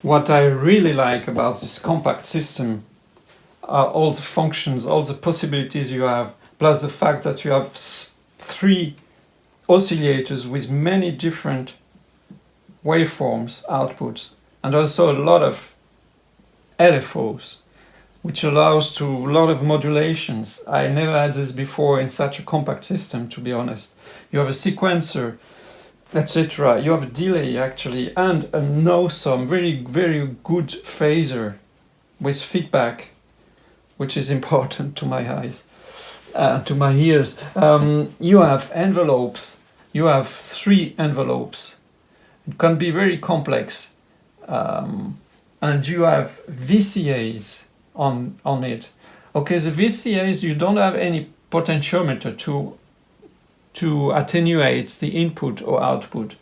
What I really like about this compact system are all the functions, all the possibilities you have, plus the fact that you have 3 oscillators with many different waveforms, outputs, and also a lot of LFOs, which allows to a lot of modulations. I never had this before in such a compact system, to be honest. You have a sequencer, etc. You have a delay actually, and some very, very good phaser with feedback, which is important to my eyes, to my ears. You have envelopes. You have 3 envelopes. It can be very complex. And you have VCAs on it. Okay, the VCAs, you don't have any potentiometer to attenuate the input or output.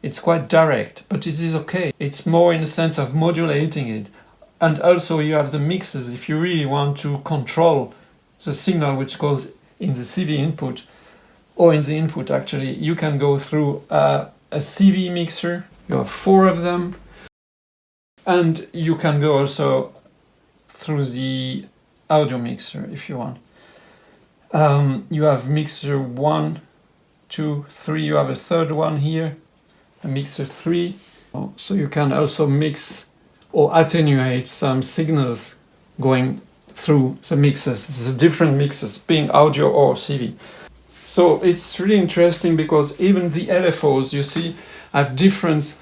It's quite direct, but it is okay. It's more in the sense of modulating it. And also you have the mixers if you really want to control the signal which goes in the CV input, or in the input actually. You can go through a CV mixer. You have 4 of them. And you can go also through the audio mixer if you want. You have mixer 1, 2, 3. You have a third one here, a mixer 3. So you can also mix or attenuate some signals going through the mixers, the different mixers, being audio or CV. So it's really interesting because even the LFOs, you see, have different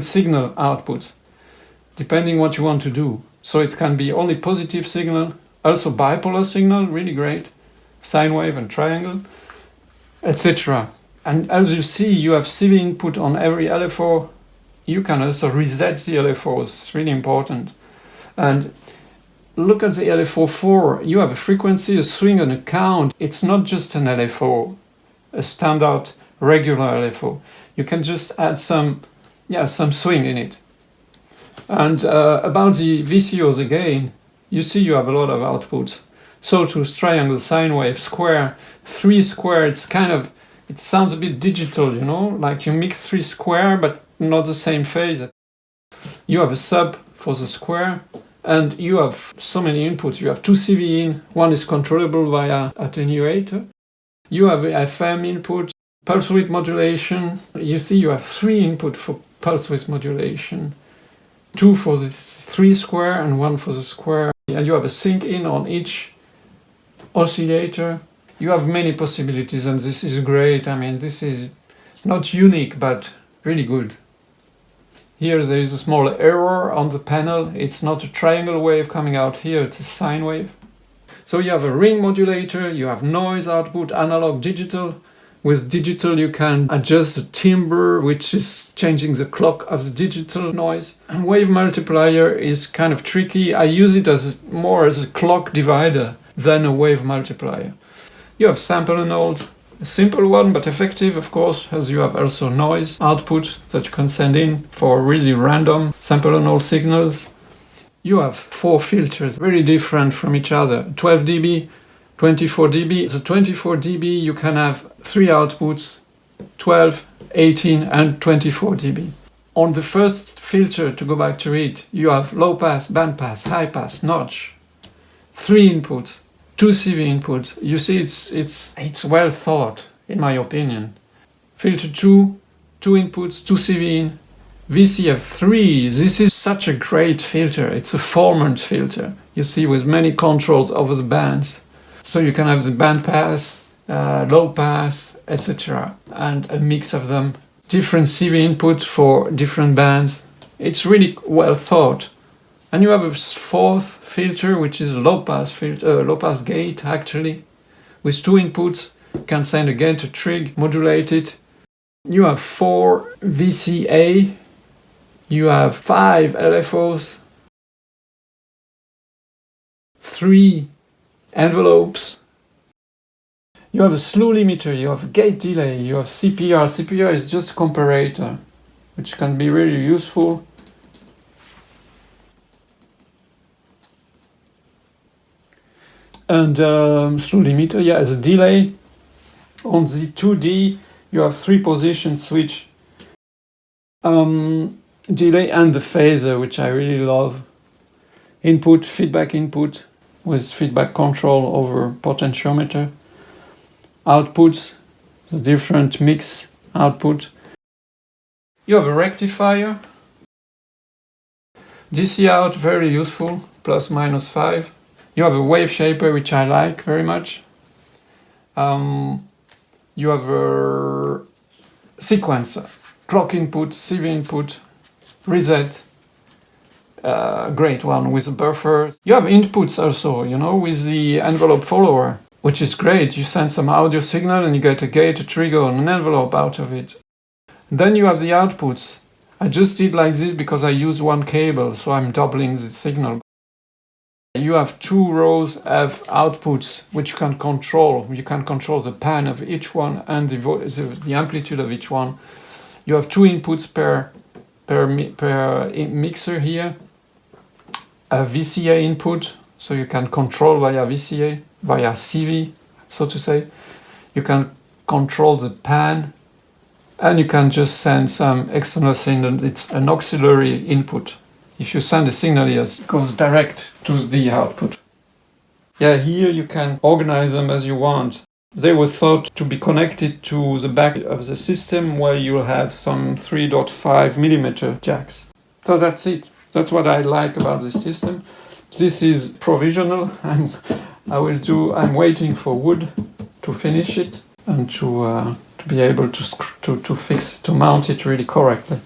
signal outputs, depending what you want to do. So it can be only positive signal, also bipolar signal, really great, sine wave and triangle, etc. And as you see, you have CV input on every LFO. You can also reset the LFOs, it's really important. And look at the LFO 4. You have a frequency, a swing, and a count. It's not just an LFO, a standard regular LFO. You can just add some swing in it. And about the VCOs again, you see you have a lot of outputs. Sawtooth, triangle, sine wave, square, 3 square. It sounds a bit digital, you know, like you mix 3 square, but not the same phase. You have a sub for the square, and you have so many inputs. You have 2 CV in, one is controllable via attenuator. You have FM input, pulse width modulation. You see you have 3 input for pulse width modulation. 2 for this 3 square and 1 for the square. And you have a sync in on each oscillator. You have many possibilities, and this is great. I mean, this is not unique, but really good. Here there is a small error on the panel. It's not a triangle wave coming out here, it's a sine wave. So you have a ring modulator, you have noise output, analog, digital. With digital you can adjust the timbre, which is changing the clock of the digital noise. And wave multiplier is kind of tricky. I use it more as a clock divider than a wave multiplier. You have sample and hold, a simple one but effective, of course, as you have also noise output that you can send in for really random sample and hold signals. You have 4 filters, very different from each other, 12 dB, 24 dB. The 24 dB you can have 3 outputs, 12, 18 and 24 dB. On the first filter, to go back to it, you have low pass, band pass, high pass, notch, 3 inputs, 2 CV inputs. You see it's well thought, in my opinion. Filter 2, 2 inputs, 2 CV in. VCF 3, this is such a great filter. It's a formant filter, you see, with many controls over the bands. So you can have the band pass, low pass, etc. and a mix of them. Different CV input for different bands. It's really well thought. And you have a 4th filter, which is a low pass filter, low pass gate actually, with 2 inputs. You can send again to trig, modulate it. You have 4 VCA. You have 5 LFOs, 3 envelopes. You have a slew limiter, you have a gate delay, you have CPR. CPR is just a comparator, which can be really useful. And slew limiter, yeah, as a delay. On the 2D, you have 3 position switch. delay and the phaser, which I really love. Input, feedback input with feedback control over potentiometer. Outputs, the different mix output. You have a rectifier. DC out, very useful, plus minus 5. You have a wave shaper, which I like very much. You have a sequencer, clock input, CV input, reset, great one with a buffer. You have inputs also, you know, with the envelope follower, which is great. You send some audio signal and you get a gate, a trigger, and an envelope out of it. Then you have the outputs. I just did like this because I use one cable, so I'm doubling the signal. You have 2 rows of outputs which you can control. You can control the pan of each one and the amplitude of each one. You have 2 inputs per mixer here. A VCA input, so you can control via VCA, via CV, so to say. You can control the pan, and you can just send some external signal. It's an auxiliary input. If you send a signal, it goes direct to the output. Yeah, here you can organize them as you want. They were thought to be connected to the back of the system where you'll have some 3.5 millimeter jacks. So that's it. That's what I like about this system. This is provisional. I'm waiting for wood to finish it and to be able to mount it really correctly.